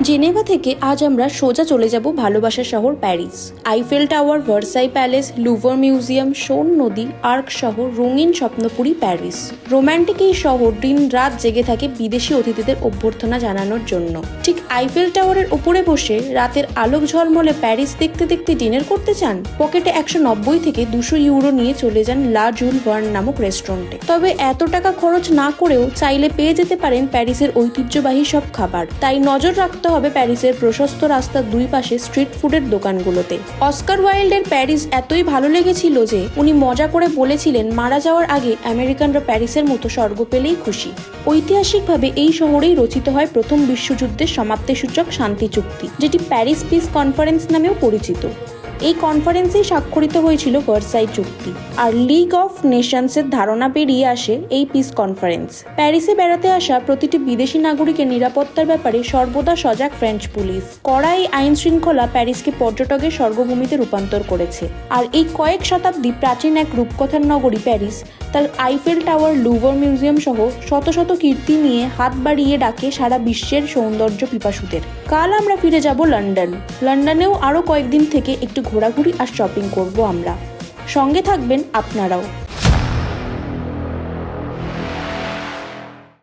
Geneva থেকে আজ আমরা সোজা চলে যাব ভালোবাসার শহর Paris. Eiffel tower, Versailles palace, Louvre museum, শোন নদী, আর্ক শহর, রঙিন স্বপ্নপুরী প্যারিস। রোম্যান্টিক এই শহর দিন রাত জেগে থাকে বিদেশি অতিথিদের অভ্যর্থনা জানানোর জন্য। ঠিক আইফেল টাওয়ারের উপরে বসে রাতের আলোক ঝলমলে প্যারিস দেখতে দেখতে ডিনার করতে চান? পকেটে 190 থেকে 200 ইউরো নিয়ে চলে যান লা জুল ভার্ন নামক রেস্টুরেন্টে। তবে এত টাকা খরচ না করেও চাইলে পেয়ে যেতে পারেন প্যারিসের ঐতিহ্যবাহী সব খাবার। তাই নজর রাখতে হবে প্যারিসের প্রশস্ত রাস্তার দুই পাশে স্ট্রিট ফুডের দোকানগুলোতে। অস্কার ওয়াইল্ডের প্যারিস এতই ভালো লেগেছিল যে উনি মজা করে বলেছিলেন মারা যাওয়ার আগে আমেরিকানরা প্যারিসের মতো স্বর্গ পেলেই খুশি। ঐতিহাসিকভাবে এই শহরেই রচিত হয় প্রথম বিশ্বযুদ্ধের সমাপ্তিসূচক শান্তি চুক্তি, যেটি প্যারিস পিস কনফারেন্স নামেও পরিচিত। এই কনফারেন্সেই স্বাক্ষরিত হয়েছিল ভার্সাই চুক্তি, আর লিগ অফ নেশনসের ধারণা বেরিয়ে আসে এই পিস কনফারেন্স। প্যারিসে বেড়াতে আসা প্রতিটি বিদেশি নাগরিকের নিরাপত্তার ব্যাপারে সর্বদা সজাগ ফ্রেঞ্চ পুলিশ। কড়া এই আইন শৃঙ্খলা প্যারিসকে পর্যটকের স্বর্গভূমিতে রূপান্তর করেছে। আর এই কয়েক শতাব্দী প্রাচীন এক রূপকথার নগরী প্যারিস তার আইফেল টাওয়ার, লুভর মিউজিয়াম সহ শত শত কীর্তি নিয়ে হাত বাড়িয়ে ডাকে সারা বিশ্বের সৌন্দর্য পিপাসুদের। কাল আমরা ফিরে যাব লন্ডন। লন্ডনেও আরও কয়েকদিন থেকে একটু ঘোরাঘুরি আর শপিং করব আমরা। সঙ্গে থাকবেন আপনারাও।